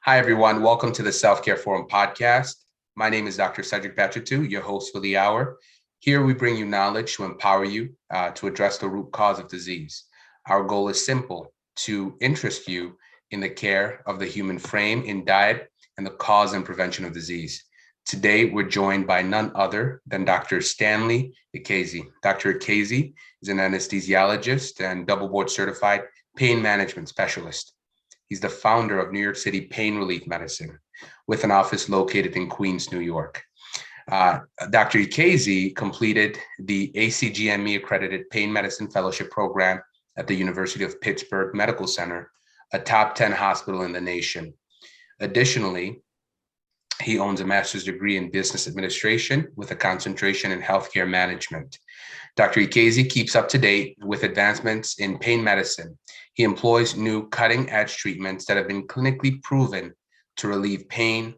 Hi, everyone. Welcome to the Self-Care Forum podcast. My name is Dr. Cedric Bachetu, your host for the hour. Here we bring you knowledge to empower you to address the root cause of disease. Our goal is simple: to interest you in the care of the human frame in diet and the cause and prevention of disease. Today, we're joined by none other than Dr. Stanley Ikezi. Dr. Ikezi is an anesthesiologist and double board certified pain management specialist. He's the founder of New York City Pain Relief Medicine, with an office located in Queens, New York. Dr. Ikezi completed the ACGME-accredited Pain Medicine Fellowship Program at the University of Pittsburgh Medical Center, a top 10 hospital in the nation. Additionally, he owns a master's degree in business administration with a concentration in healthcare management. Dr. Ikezi keeps up to date with advancements in pain medicine. He employs new cutting-edge treatments that have been clinically proven to relieve pain.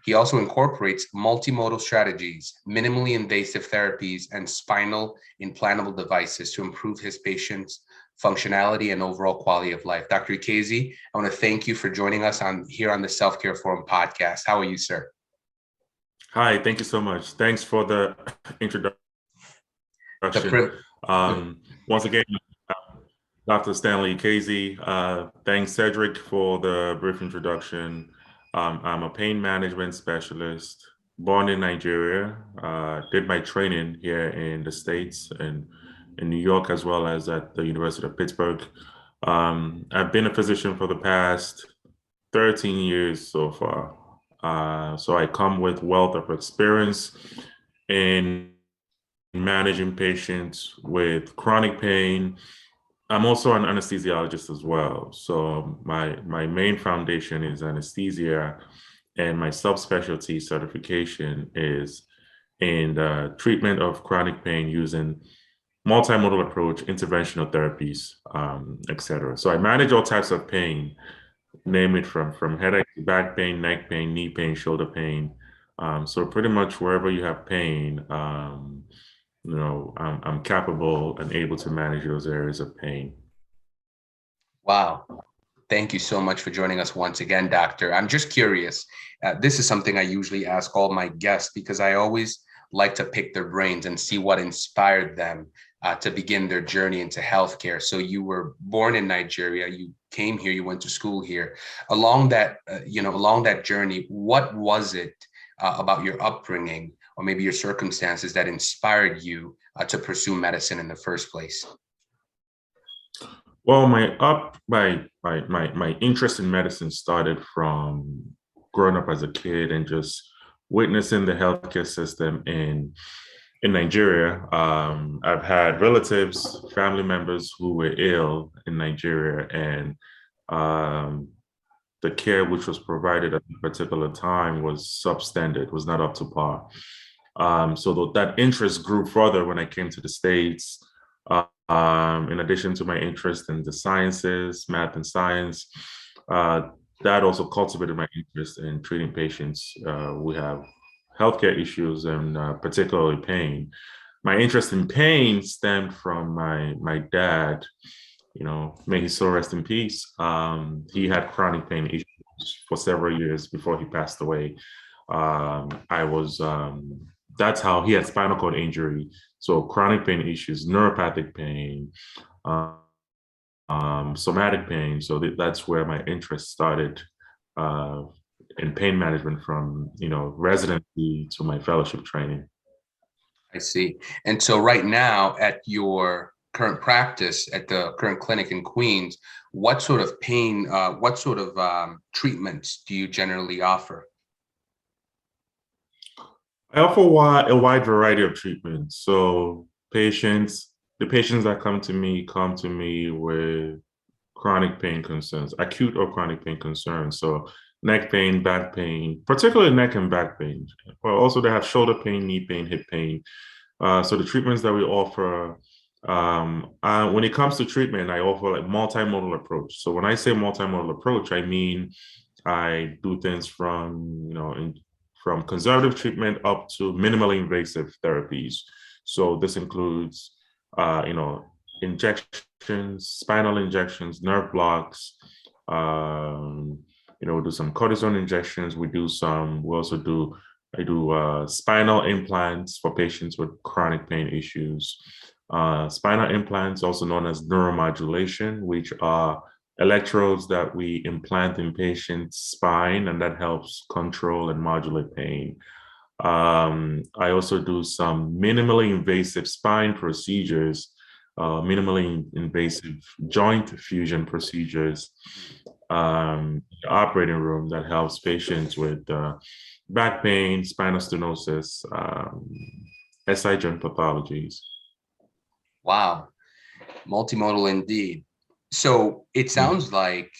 He also incorporates multimodal strategies, minimally invasive therapies, and spinal implantable devices to improve his patients' functionality and overall quality of life. Dr. Ikezi, I want to thank you for joining us here on the Self-Care Forum podcast. How are you, sir? Hi, thank you so much. Thanks for the introduction. Once again, Dr. Stanley Ikezi. Thanks, Cedric, for the brief introduction. I'm a pain management specialist, born in Nigeria. Did my training here in the States and in New York, as well as at the University of Pittsburgh. I've been a physician for the past 13 years so far. So I come with wealth of experience in managing patients with chronic pain. I'm also an anesthesiologist as well. So my main foundation is anesthesia, and my subspecialty certification is in the treatment of chronic pain using multimodal approach, interventional therapies, et cetera. So I manage all types of pain, name it from headache, back pain, neck pain, knee pain, shoulder pain. So pretty much wherever you have pain, I'm capable and able to manage those areas of pain. Wow. Thank you so much for joining us once again, Doctor. I'm just curious. This is something I usually ask all my guests because I always like to pick their brains and see what inspired them to begin their journey into healthcare. So you were born in Nigeria, you came here, you went to school here. Along that journey, what was it about your upbringing or maybe your circumstances that inspired you to pursue medicine in the first place? Well, my interest in medicine started from growing up as a kid and just witnessing the healthcare system in Nigeria. I've had relatives, family members who were ill in Nigeria, and the care which was provided at a particular time was substandard, was not up to par. So that interest grew further when I came to the States. In addition to my interest in the sciences, math and science, that also cultivated my interest in treating patients who have healthcare issues and particularly pain. My interest in pain stemmed from my dad. May his soul rest in peace. He had chronic pain issues for several years before he passed away. That's how he had spinal cord injury. So chronic pain issues, neuropathic pain, somatic pain. So that's where my interest started in pain management from, residency to my fellowship training. I see. And so right now at your current practice at the current clinic in Queens, what sort of pain, treatments do you generally offer? I offer a wide variety of treatments. So the patients that come to me with chronic pain concerns, acute or chronic pain concerns. So neck pain, back pain, particularly neck and back pain. But also they have shoulder pain, knee pain, hip pain. So the treatments that we offer, when it comes to treatment, I offer like multimodal approach. So when I say multimodal approach, I mean I do things from conservative treatment up to minimally invasive therapies. So this includes, injections, spinal injections, nerve blocks, We do some cortisone injections. I do spinal implants for patients with chronic pain issues. Spinal implants, also known as neuromodulation, which are electrodes that we implant in patients' spine, and that helps control and modulate pain. I also do some minimally invasive spine procedures, minimally invasive joint fusion procedures, the operating room that helps patients with back pain, spinal stenosis, SI joint pathologies. Wow, multimodal indeed. So it sounds like,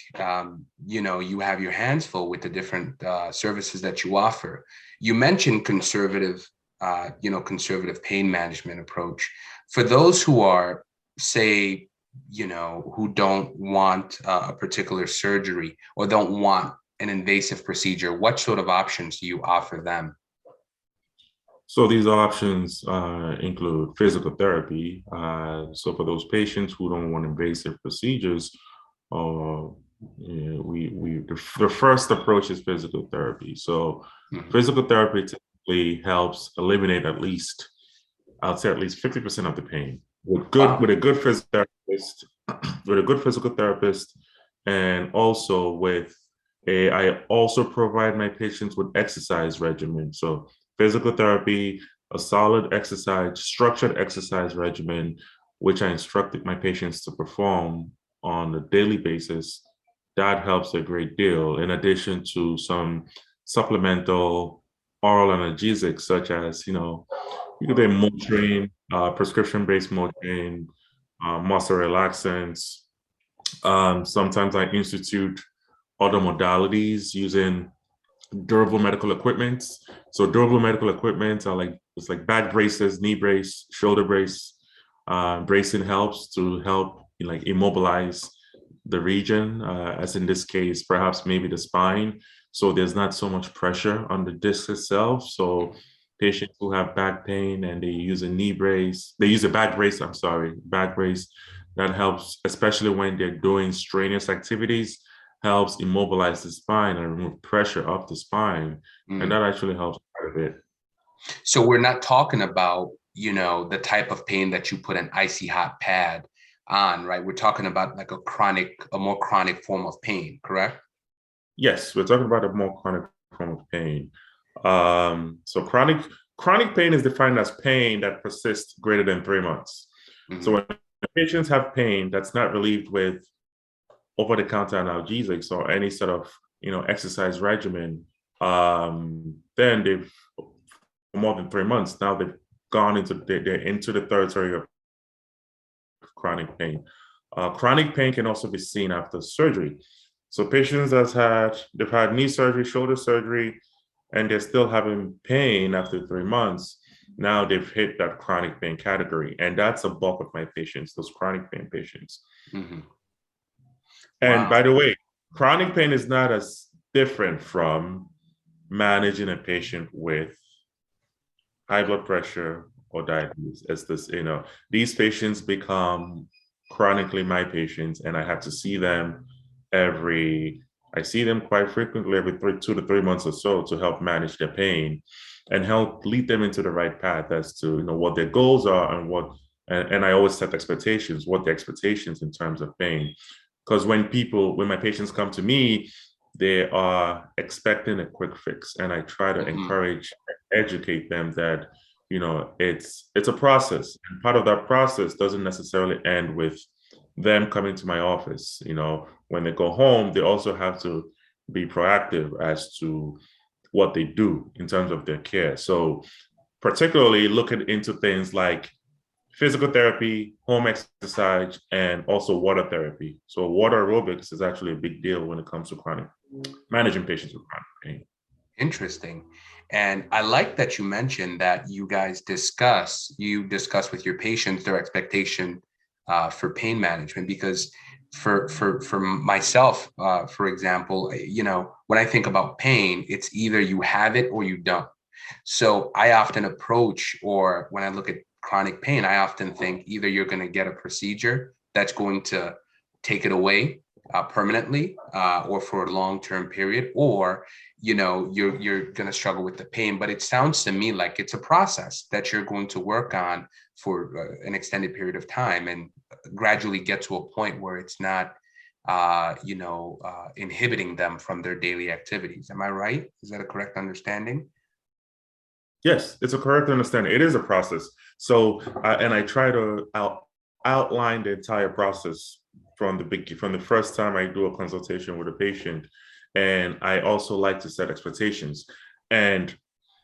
you have your hands full with the different services that you offer. You mentioned conservative pain management approach. For those who are, say, who don't want a particular surgery or don't want an invasive procedure, what sort of options do you offer them? So these options include physical therapy. So for those patients who don't want invasive procedures, the first approach is physical therapy. So physical therapy typically helps eliminate at least 50% of the pain with a good physical therapist, and also I also provide my patients with exercise regimen. So physical therapy, a solid exercise, structured exercise regimen, which I instructed my patients to perform on a daily basis. That helps a great deal, in addition to some supplemental oral analgesics, such as, you could be Motrin, prescription-based Motrin, muscle relaxants. Sometimes I institute other modalities using durable medical equipment. So durable medical equipment are it's like back braces, knee brace, shoulder brace. Bracing helps to help immobilize the region, as in this case, perhaps maybe the spine. So there's not so much pressure on the disc itself. So patients who have back pain and they use a back brace, that helps, especially when they're doing strenuous activities, helps immobilize the spine and remove pressure off the spine. And that actually helps quite a bit. So we're not talking about, the type of pain that you put an icy hot pad on, right? We're talking about like a more chronic form of pain, correct? Yes, we're talking about a more chronic form of pain. So chronic pain is defined as pain that persists greater than 3 months. So when patients have pain that's not relieved with over-the-counter analgesics or any sort of exercise regimen, then they've for more than 3 months now they've gone into the territory of chronic pain. Chronic pain can also be seen after surgery. So patients they've had knee surgery, shoulder surgery, and they're still having pain after 3 months. Now they've hit that chronic pain category, and that's a bulk of my patients, those chronic pain patients. And by the way, chronic pain is not as different from managing a patient with high blood pressure or diabetes. As these patients become chronically my patients, and I have to see them I see them quite frequently, every 2 to 3 months or so, to help manage their pain and help lead them into the right path as to what their goals are and I always set expectations, what the expectations in terms of pain. Because when my patients come to me, they are expecting a quick fix, and I try to encourage, educate them that it's a process, and part of that process doesn't necessarily end with them coming to my office. When they go home, they also have to be proactive as to what they do in terms of their care. So particularly looking into things like physical therapy, home exercise, and also water therapy. So water aerobics is actually a big deal when it comes to managing patients with chronic pain. Interesting. And I like that you mentioned that you discuss with your patients their expectation for pain management, because for myself, for example, when I think about pain, it's either you have it or you don't. So I often or when I look at chronic pain, I often think either you're going to get a procedure that's going to take it away, permanently or for a long-term period, or you're going to struggle with the pain. But it sounds to me like it's a process that you're going to work on for an extended period of time and gradually get to a point where it's not inhibiting them from their daily activities. Am I right? Is that a correct understanding? Yes, it's a correct understanding. It is a process. So, and I try to outline the entire process from the first time I do a consultation with a patient. And I also like to set expectations. And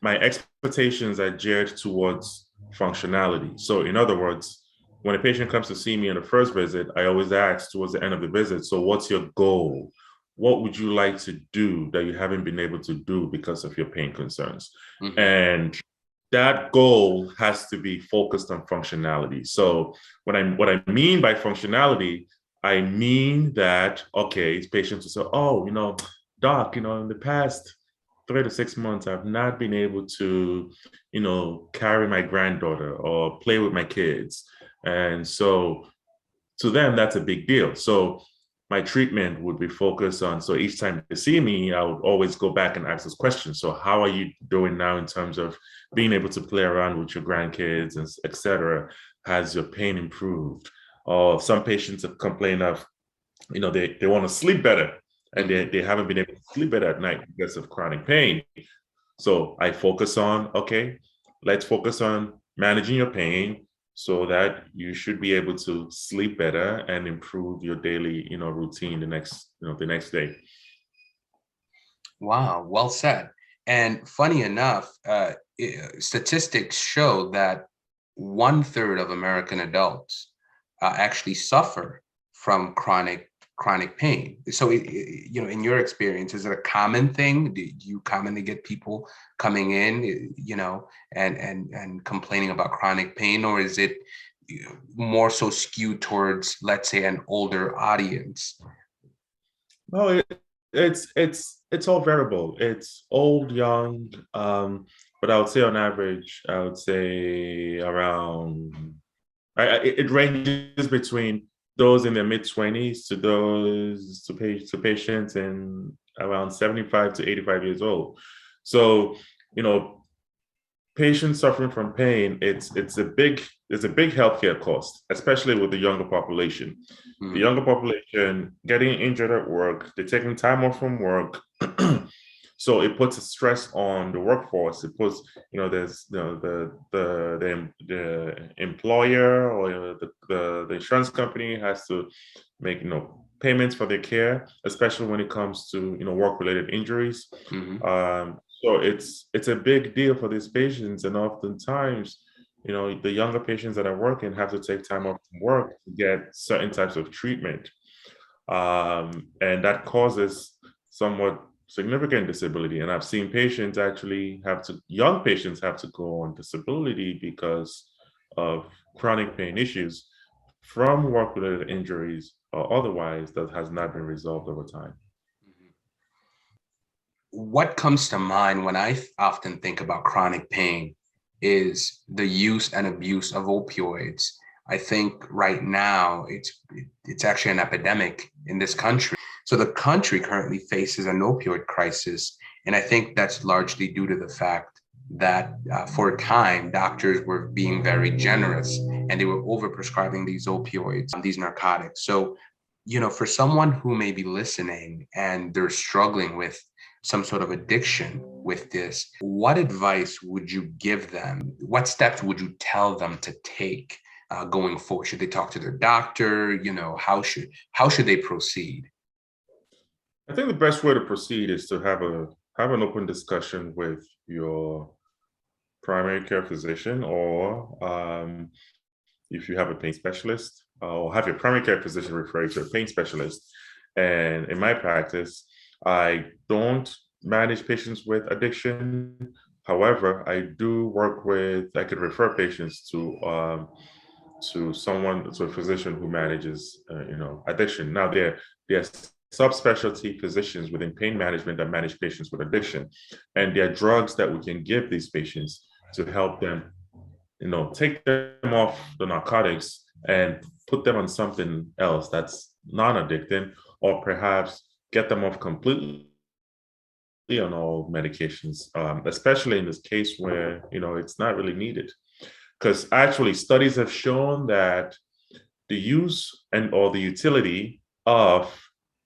my expectations are geared towards functionality. So in other words, when a patient comes to see me in the first visit, I always ask towards the end of the visit, so what's your goal? What would you like to do that you haven't been able to do because of your pain concerns? Mhm. And that goal has to be focused on functionality. So what I mean by functionality, I mean that, okay, patients will say, oh, doc, in the past 3 to 6 months, I've not been able to, carry my granddaughter or play with my kids. And so to them, that's a big deal. So my treatment would be focused on, so each time they see me, I would always go back and ask this question. So how are you doing now in terms of being able to play around with your grandkids, and et cetera? Has your pain improved? Or some patients have complained of, they want to sleep better and they haven't been able to sleep better at night because of chronic pain. So I focus on, okay, let's focus on managing your pain so that you should be able to sleep better and improve your daily, routine the next day. Wow, well said. And funny enough, statistics show that 1/3 of American adults actually suffer from chronic pain. So, in your experience, is it a common thing? Do you commonly get people coming in, and complaining about chronic pain, or is it more so skewed towards, let's say, an older audience? No, it's all variable. It's old, young, but I would say on average, I would say around. It ranges between those in their mid-20s to those to patients in around 75 to 85 years old. So, patients suffering from pain, it's a big healthcare cost, especially with the younger population. The younger population getting injured at work, they're taking time off from work. So it puts a stress on the workforce. It puts, there's the employer or the insurance company has to make payments for their care, especially when it comes to work-related injuries. Mm-hmm. So it's a big deal for these patients, and oftentimes, the younger patients that are working have to take time off from work to get certain types of treatment, and that causes somewhat significant disability. And I've seen young patients have to go on disability because of chronic pain issues from work-related injuries or otherwise that has not been resolved over time. What comes to mind when I often think about chronic pain is the use and abuse of opioids. I think right now it's actually an epidemic in this country. So the country currently faces an opioid crisis, and I think that's largely due to the fact that for a time doctors were being very generous and they were overprescribing these opioids, these narcotics. So, for someone who may be listening and they're struggling with some sort of addiction with this, what advice would you give them? What steps would you tell them to take going forward? Should they talk to their doctor? How should they proceed? I think the best way to proceed is to have an open discussion with your primary care physician, or if you have a pain specialist, or have your primary care physician refer you to a pain specialist. And in my practice, I don't manage patients with addiction. However, I could refer patients to a physician who manages, addiction. Now, there are subspecialty physicians within pain management that manage patients with addiction, and there are drugs that we can give these patients to help them, take them off the narcotics and put them on something else that's non-addicting, or perhaps get them off completely on all medications, especially in this case where, it's not really needed. Because actually studies have shown that the use or the utility of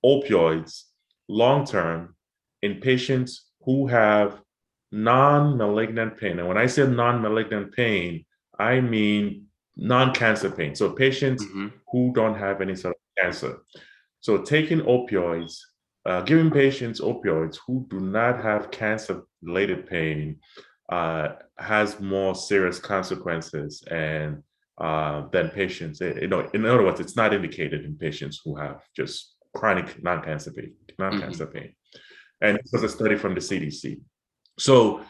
opioids long-term in patients who have non-malignant pain. And when I say non-malignant pain, I mean non-cancer pain. So patients who don't have any sort of cancer. So taking opioids, giving patients opioids who do not have cancer-related pain has more serious consequences and than patients. In other words, it's not indicated in patients who have just chronic non-cancer pain. And this was a study from the CDC. So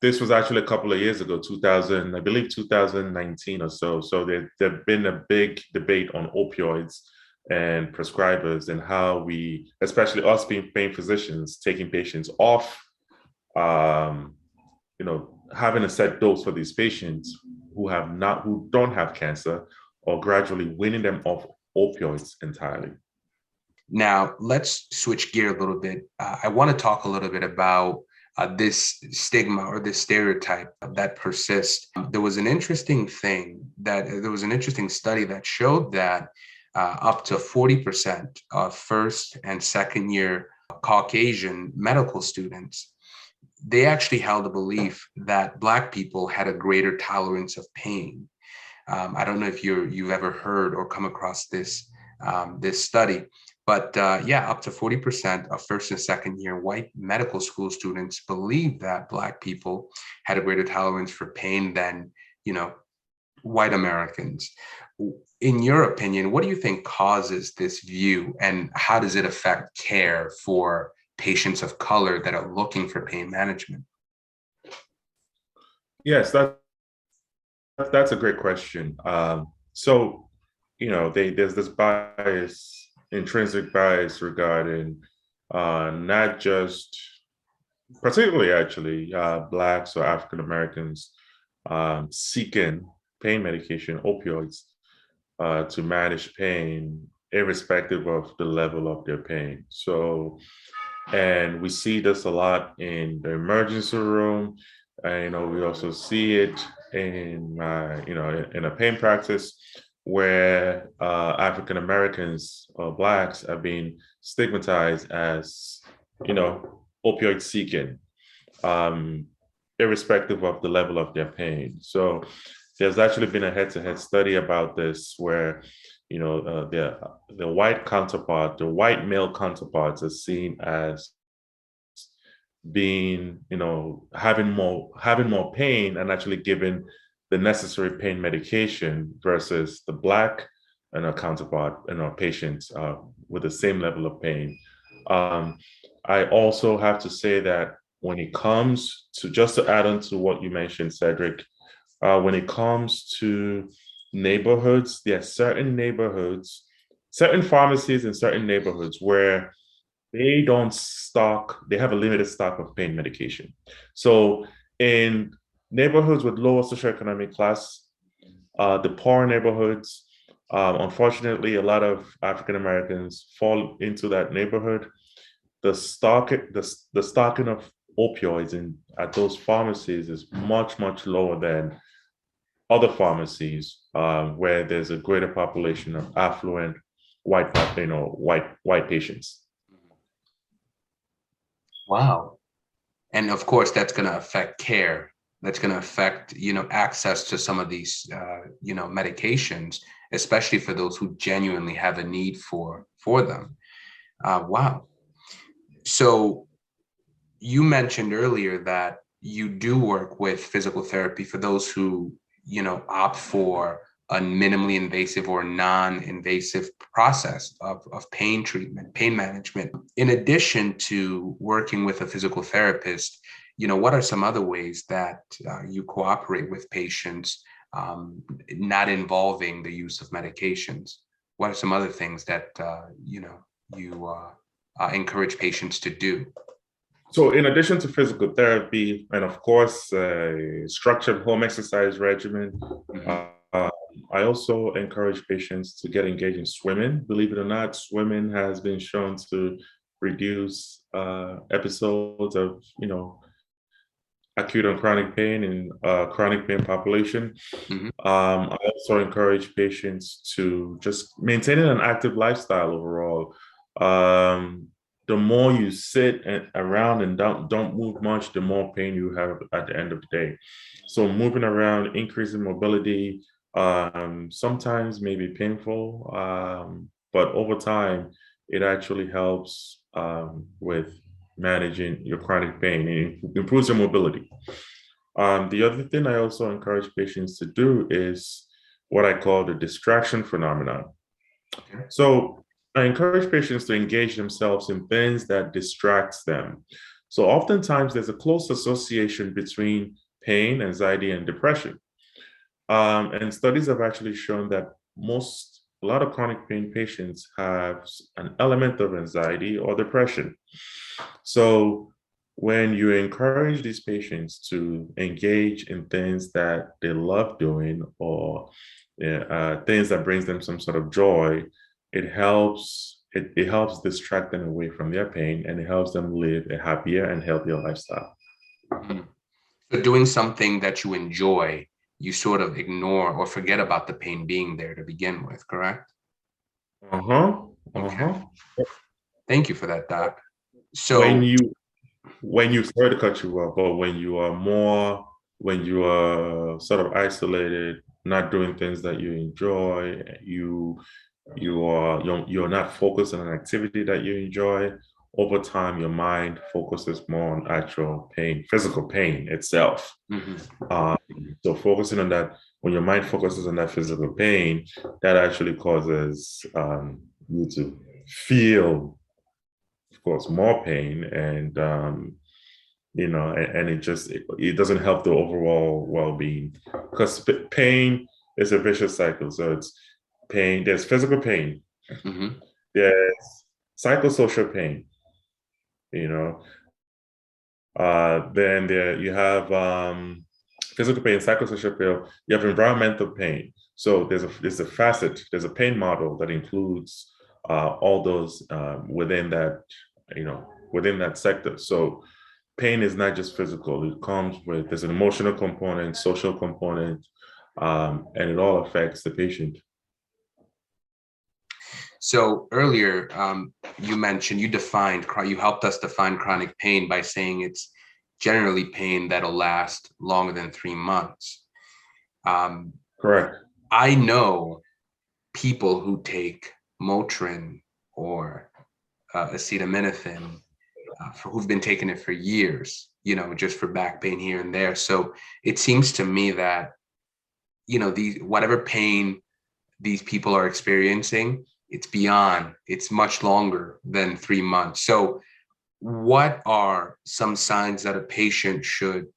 this was actually a couple of years ago, 2019 or so. So there's been a big debate on opioids and prescribers and how we, especially us being pain physicians, taking patients off, having a set dose for these patients who don't have cancer, or gradually weaning them off opioids entirely. Now, let's switch gear a little bit. I want to talk a little bit about this stigma or this stereotype that persists. There was an interesting study that showed that up to 40% of first and second year Caucasian medical students, they actually held a belief that Black people had a greater tolerance of pain. I don't know if you've ever heard or come across this study, but up to 40% of first and second year white medical school students believe that Black people had a greater tolerance for pain than, white Americans. In your opinion, what do you think causes this view, and how does it affect care for patients of color that are looking for pain management? Yes, that's a great question. There's this bias, intrinsic bias regarding not just, particularly actually, Blacks or African Americans seeking pain medication, opioids, to manage pain, irrespective of the level of their pain. So, and we see this a lot in the emergency room. We also see it in in a pain practice where African Americans or Blacks are being stigmatized as, opioid seeking, irrespective of the level of their pain. So there's actually been a head-to-head study about this where, the white counterpart, the white male counterparts are seen as being, having more pain and actually given the necessary pain medication versus the Black counterpart and our patients with the same level of pain. I also have to say that when it comes to, just to add on to what you mentioned, Cedric, when it comes to neighborhoods, there are certain pharmacies in certain neighborhoods where they have a limited stock of pain medication. So in neighborhoods with lower socioeconomic class, the poor neighborhoods, unfortunately, a lot of African Americans fall into that neighborhood. The stocking of opioids at those pharmacies is much, much lower than other pharmacies where there's a greater population of affluent white patients. Wow. And of course, that's going to affect care. That's going to affect, access to some of these, medications, especially for those who genuinely have a need for them. Wow. So you mentioned earlier that you do work with physical therapy for those who, opt for a minimally invasive or non-invasive process of pain treatment, pain management. In addition to working with a physical therapist, what are some other ways that you cooperate with patients not involving the use of medications? What are some other things that, you encourage patients to do? So in addition to physical therapy and of course, structured home exercise regimen, I also encourage patients to get engaged in swimming. Believe it or not, swimming has been shown to reduce episodes of, acute and chronic pain in chronic pain population. Mhm. I also encourage patients to just maintain an active lifestyle overall. The more you sit around and don't move much, the more pain you have at the end of the day. So moving around, increasing mobility, sometimes may be painful, but over time, it actually helps with managing your chronic pain. It improves your mobility. The other thing I also encourage patients to do is what I call the distraction phenomenon. Okay. So I encourage patients to engage themselves in things that distracts them. So oftentimes there's a close association between pain, anxiety, and depression. And studies have actually shown that a lot of chronic pain patients have an element of anxiety or depression. So when you encourage these patients to engage in things that they love doing or things that brings them some sort of joy, it helps distract them away from their pain, and it helps them live a happier and healthier lifestyle. Mhm. So doing something that you enjoy, you sort of ignore or forget about the pain being there to begin with, correct? Uh-huh. Okay. Uh-huh. Thank you for that, Doc. When So, you sorry to cut you off, but when you are sort of isolated, not doing things that you enjoy, you're not focused on an activity that you enjoy, over time your mind focuses more on actual pain, physical pain itself. mhm. Um, so focusing on that, when your mind focuses on that physical pain, that actually causes you to feel, of course, more pain, and it doesn't help the overall well-being, because pain is a vicious cycle. So it's pain, there's physical pain, Mhm. there's psychosocial pain, you know then there you have physical pain, psychosocial pain, you have environmental pain. So there's a pain model that includes all those within that sector. So pain is not just physical. It comes with, there's an emotional component, social component, and it all affects the patient. So earlier, you mentioned you helped us define chronic pain by saying it's generally pain that'll last longer than 3 months. Um, Correct. I know people who take Motrin or acetaminophen who've been taking it for years, just for back pain here and there. So it seems to me that, these whatever pain these people are experiencing, it's much longer than 3 months. So what are some signs that a patient should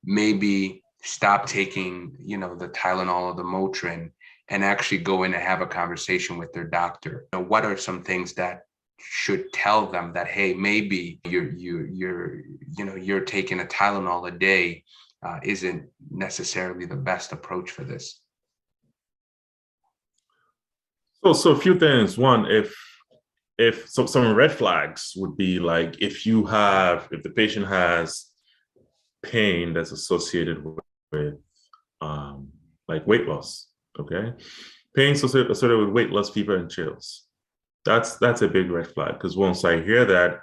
maybe stop taking, the Tylenol or the Motrin and actually go in and have a conversation with their doctor? What are some things that should tell them that, hey, maybe you're taking a Tylenol a day isn't necessarily the best approach for this? So a few things. One, if so, some red flags would be like, if the patient has pain that's associated with like weight loss. Okay, pain associated with weight loss, fever, and chills. That's a big red flag, because once I hear that,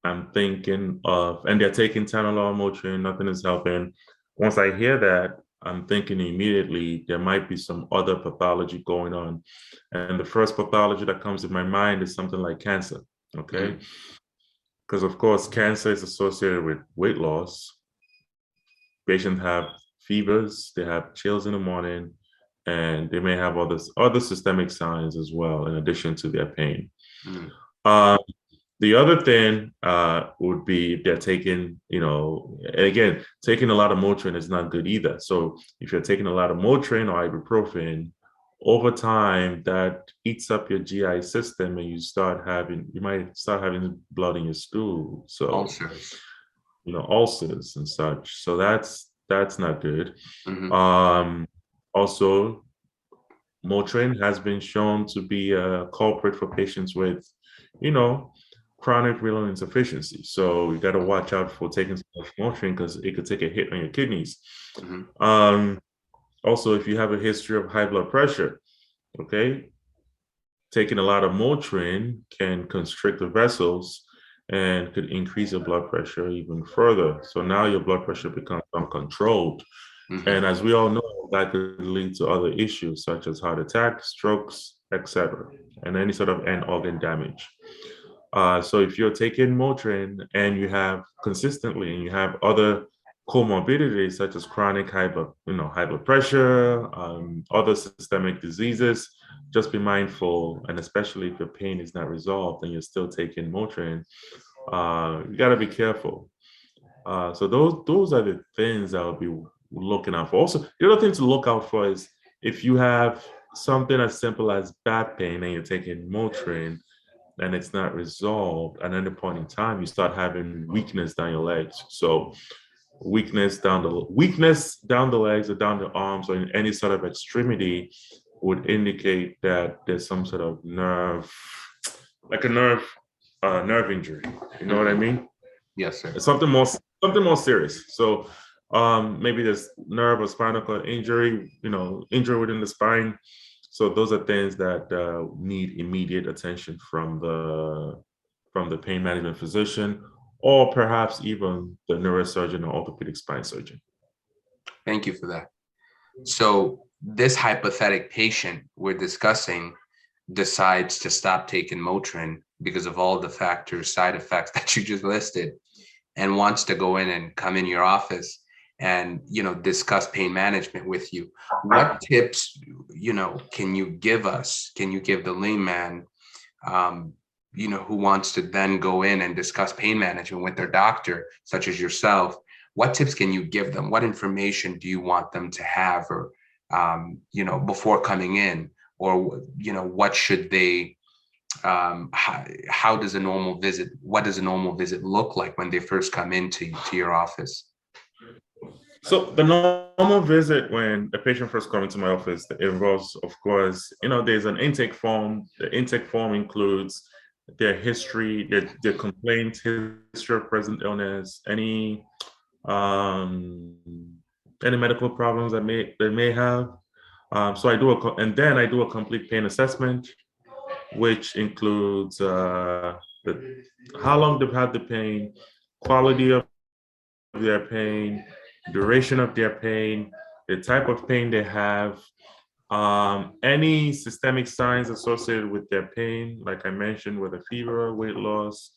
I'm thinking of, and they're taking Tylenol, Motrin, nothing is helping. Once I hear that, I'm thinking immediately there might be some other pathology going on. And the first pathology that comes to my mind is something like cancer, okay? Because of course, cancer is associated with weight loss. Patients have fevers, they have chills in the morning, and they may have other systemic signs as well, in addition to their pain. Mm. The other thing would be if they're taking, and again, taking a lot of Motrin is not good either. So if you're taking a lot of Motrin or ibuprofen, over time that eats up your GI system, and you might start having blood in your stool. So, Ulcers. ulcers and such. So that's not good. Mhm. Also, Motrin has been shown to be a culprit for patients with, you know, chronic renal insufficiency. So you got to watch out for taking so much Motrin because it could take a hit on your kidneys. Also, if you have a history of high blood pressure, okay, taking a lot of Motrin can constrict the vessels and could increase your blood pressure even further. So now your blood pressure becomes uncontrolled. And as we all know, that could lead to other issues such as heart attack, strokes, etc., and any sort of end organ damage. So if you're taking Motrin and you have consistently, and you have other comorbidities such as chronic high blood pressure, other systemic diseases, just be mindful, and especially if your pain is not resolved and you're still taking Motrin, you got to be careful. So those are the things I'll be looking out for. Also, the other thing to look out for is if you have something as simple as back pain and you're taking Motrin and it's not resolved, at any point in time, you start having weakness down your legs. So weakness down the legs or down the arms or in any sort of extremity would indicate that there's some sort of nerve injury. You know what I mean? Yes, sir. It's something more serious. So maybe there's nerve or spinal cord injury, injury within the spine. So those are things that need immediate attention from the pain management physician, or perhaps even the neurosurgeon or orthopedic spine surgeon. Thank you for that. So this hypothetical patient we're discussing decides to stop taking Motrin because of all the side effects that you just listed, and wants to go in and come in your office and discuss pain management with you. What tips can you give us? Can you give the layman who wants to then go in and discuss pain management with their doctor, such as yourself? What tips can you give them? What information do you want them to have, or before coming in, or what should they how does a normal visit, what does a normal visit look like when they first come into your office? So the normal visit when a patient first comes into my office, it involves, of course, there's an intake form. The intake form includes their history, their complaints, history of present illness, any medical problems that they may have. So I do a complete pain assessment, which includes how long they've had the pain, quality of their pain, duration of their pain, the type of pain they have, any systemic signs associated with their pain, like I mentioned, with a fever, weight loss,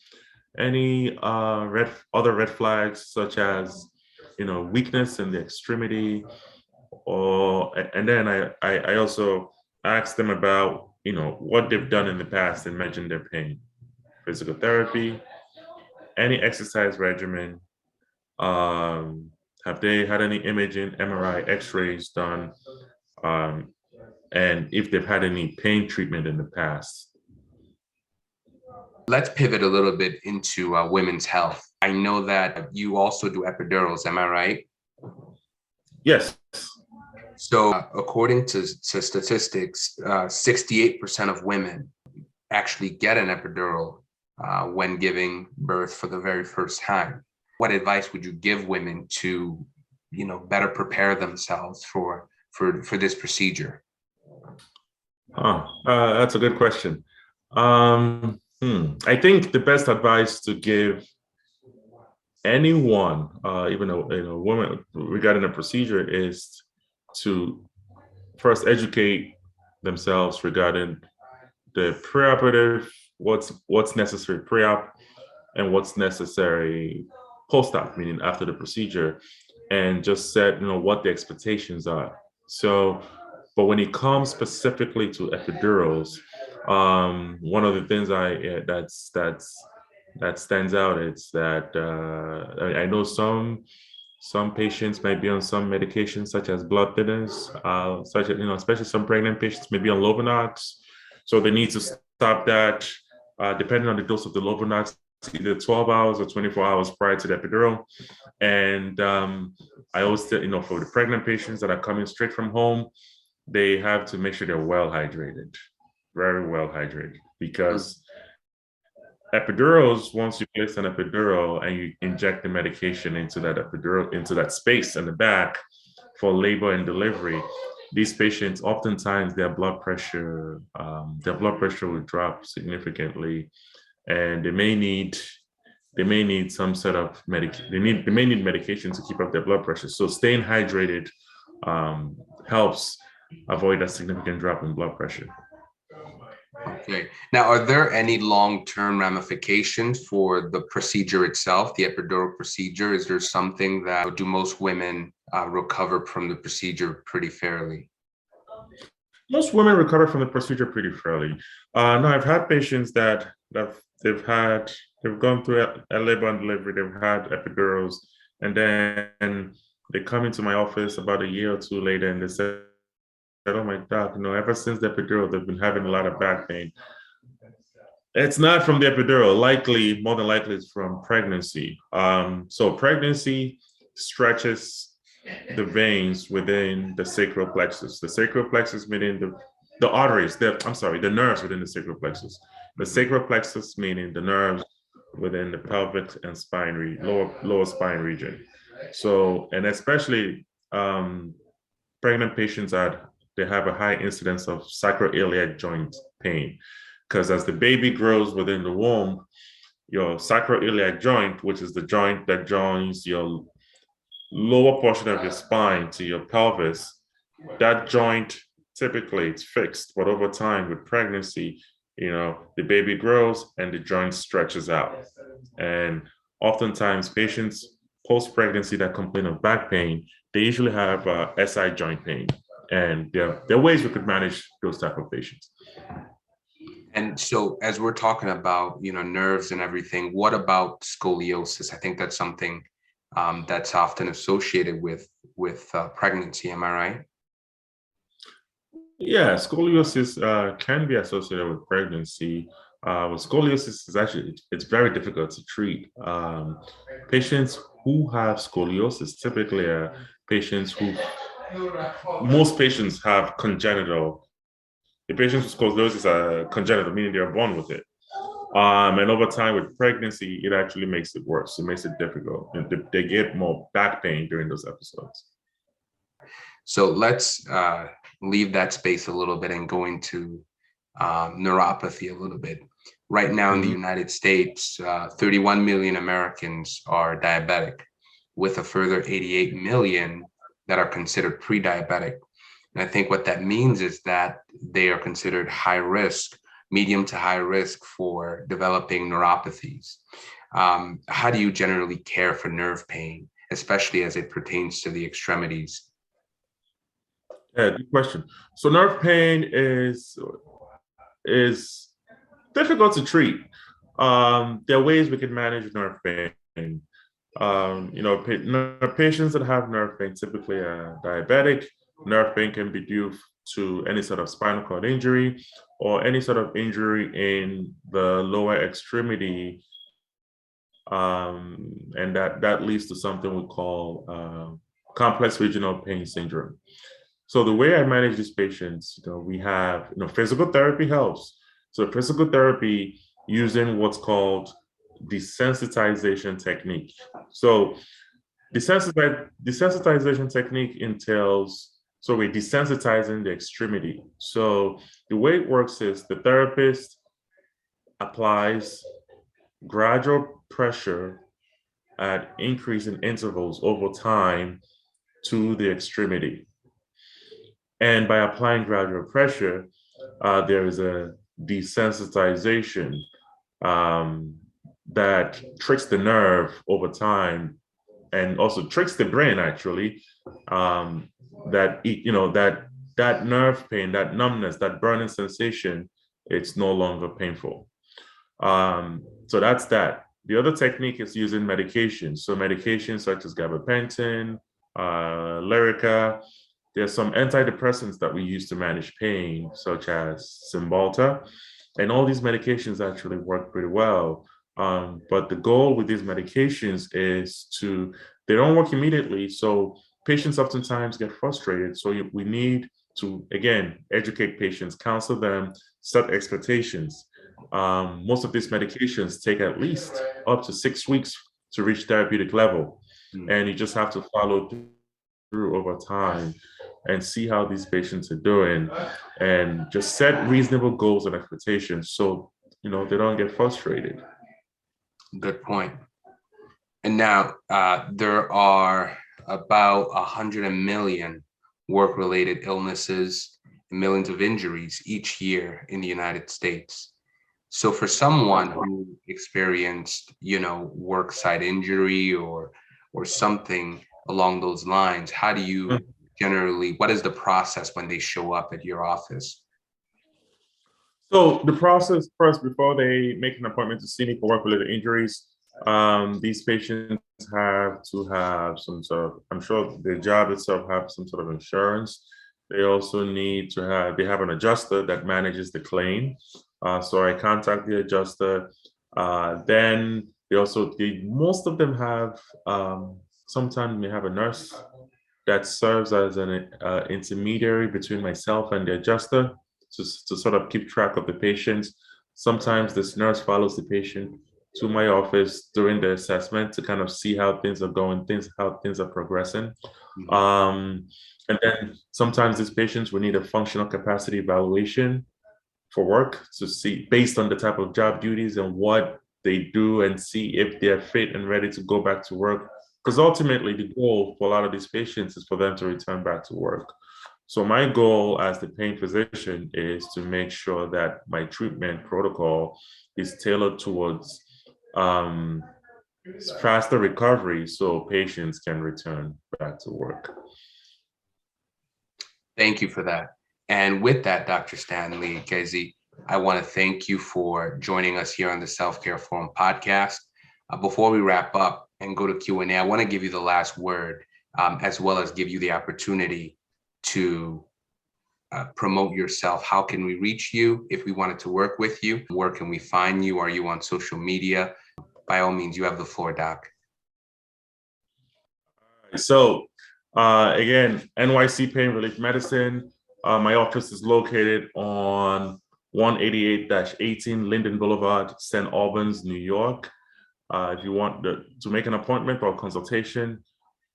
any other red flags such as weakness in the extremity, and then I also ask them about what they've done in the past and mention their pain, physical therapy, any exercise regimen, have they had any imaging, MRI, x-rays done, and if they've had any pain treatment in the past. Let's pivot a little bit into women's health. I know that you also do epidurals, am I right? Yes. So according to statistics, 68% of women actually get an epidural when giving birth for the very first time. What advice would you give women to, better prepare themselves for this procedure? That's a good question. I think the best advice to give anyone, even a woman, regarding a procedure is to first educate themselves regarding the preoperative, what's necessary pre-op, and what's necessary post-op, meaning after the procedure, and just set what the expectations are. So, but when it comes specifically to epidurals, one of the things that stands out is that I know some patients may be on some medications such as blood thinners, especially some pregnant patients may be on Lovenox, so they need to stop that depending on the dose of the Lovenox, either 12 hours or 24 hours prior to the epidural. And I always say, for the pregnant patients that are coming straight from home, they have to make sure they're well hydrated, very well hydrated, because epidurals, once you place an epidural and you inject the medication into that epidural, into that space in the back for labor and delivery, these patients, oftentimes their blood pressure will drop significantly, and they may need some sort of they may need medication to keep up their blood pressure. So staying hydrated helps avoid a significant drop in blood pressure. Okay. Now, are there any long-term ramifications for the procedure itself, the epidural procedure? Is there something that do most women recover from the procedure pretty fairly? Most women recover from the procedure pretty fairly. No, I've had patients that they've gone through a labor and delivery, they've had epidurals, and then they come into my office about a year or two later and they say, "Oh my doc, ever since the epidural, they've been having a lot of back pain." It's not from the epidural. More than likely, it's from pregnancy. So pregnancy stretches the veins within the sacral plexus. The sacral plexus meaning the arteries, the nerves within the sacral plexus. The sacral plexus meaning the nerves within the pelvic and lower spine region. So, and especially pregnant patients they have a high incidence of sacroiliac joint pain, because as the baby grows within the womb, your sacroiliac joint, which is the joint that joins your lower portion of your spine to your pelvis, that joint typically it's fixed, but over time with pregnancy, the baby grows and the joint stretches out. And oftentimes patients post-pregnancy that complain of back pain, they usually have SI joint pain. And there are ways we could manage those type of patients. And so as we're talking about, nerves and everything, what about scoliosis? I think that's something that's often associated with pregnancy. Am I right? Yeah, scoliosis can be associated with pregnancy. Scoliosis is it's very difficult to treat. Patients who have scoliosis typically are patients most patients have congenital. The patients with scoliosis are congenital, meaning they're born with it. And over time with pregnancy, it actually makes it worse. It makes it difficult. And they get more back pain during those episodes. So let's leave that space a little bit and go into neuropathy a little bit. Right now in the United States, 31 million Americans are diabetic, with a further 88 million that are considered pre-diabetic. And I think what that means is that they are considered high risk, medium to high risk for developing neuropathies. How do you generally care for nerve pain, especially as it pertains to the extremities? Yeah, good question. So nerve pain is difficult to treat. There are ways we can manage nerve pain. Patients that have nerve pain typically are diabetic. Nerve pain can be due to any sort of spinal cord injury or any sort of injury in the lower extremity. And that leads to something we call complex regional pain syndrome. So the way I manage these patients, we have, physical therapy helps. So physical therapy using what's called desensitization technique. So desensitization technique entails, so we're desensitizing the extremity. So the way it works is the therapist applies gradual pressure at increasing intervals over time to the extremity. And by applying gradual pressure, there is a desensitization that tricks the nerve over time and also tricks the brain actually, that nerve pain, that numbness, that burning sensation, it's no longer painful. So that's that. The other technique is using medication. So medications such as gabapentin, Lyrica. There's some antidepressants that we use to manage pain, such as Cymbalta. And all these medications actually work pretty well. But the goal with these medications is they don't work immediately. So patients oftentimes get frustrated. So we need to, again, educate patients, counsel them, set expectations. Most of these medications take at least up to 6 weeks to reach therapeutic level. And you just have to follow through over time and see how these patients are doing and just set reasonable goals and expectations so, they don't get frustrated. Good point. And now there are about 100 million work-related illnesses and millions of injuries each year in the United States. So for someone who experienced, work site injury or something along those lines, how do you generally, what is the process when they show up at your office? So the process first, before they make an appointment to see me for work-related injuries, these patients have to have some sort of, I'm sure the job itself have some sort of insurance. They also need to they have an adjuster that manages the claim. So I contact the adjuster. Then most of them have, sometimes they have a nurse that serves as an intermediary between myself and the adjuster to sort of keep track of the patients. Sometimes this nurse follows the patient to my office during the assessment to kind of see how things are going, how things are progressing. And then sometimes these patients will need a functional capacity evaluation for work to see, based on the type of job duties and what they do, and see if they're fit and ready to go back to work. Because ultimately the goal for a lot of these patients is for them to return back to work. So my goal as the pain physician is to make sure that my treatment protocol is tailored towards faster recovery so patients can return back to work. Thank you for that. And with that, Dr. Stanley Ikezi, I want to thank you for joining us here on the Self-Care Forum podcast. Before we wrap up and go to Q&A, I want to give you the last word, as well as give you the opportunity to promote yourself. How can we reach you if we wanted to work with you? Where can we find you? Are you on social media? By all means, you have the floor, Doc. So again, NYC Pain Relief Medicine. My office is located on 188-18 Linden Boulevard, St. Albans, New York. If you want to make an appointment or consultation,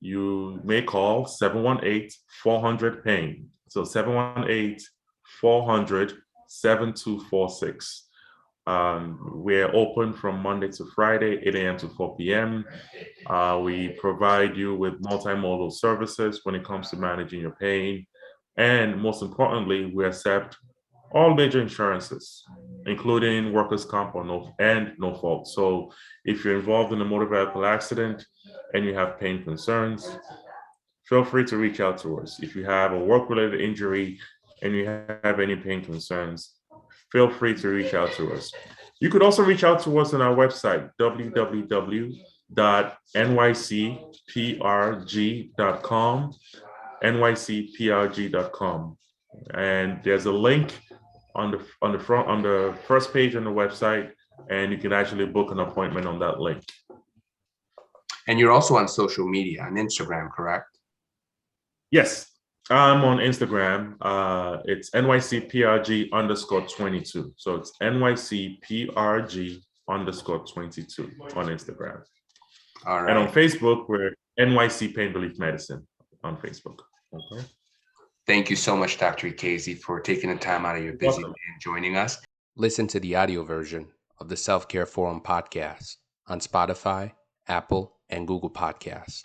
you may call 718-400-PAIN. So 718-400-7246. We're open from Monday to Friday, 8 a.m. to 4 p.m. We provide you with multimodal services when it comes to managing your pain. And most importantly, we accept all major insurances, including workers' comp or no fault. So if you're involved in a motor vehicle accident and you have pain concerns, feel free to reach out to us. If you have a work-related injury and you have any pain concerns, feel free to reach out to us. You could also reach out to us on our website, www.nycprg.com, nycprg.com. And there's a link on the first page on the website, and you can actually book an appointment on that link. And you're also on social media, on Instagram, correct? Yes, I'm on Instagram. It's NYCPRG_22. So it's NYCPRG_22 on Instagram. All right. And on Facebook, we're NYC Pain Relief Medicine on Facebook. Okay. Thank you so much, Dr. Ikezi, for taking the time out of your busy day and joining us. Listen to the audio version of the Self-Care Forum podcast on Spotify, Apple, and Google Podcasts.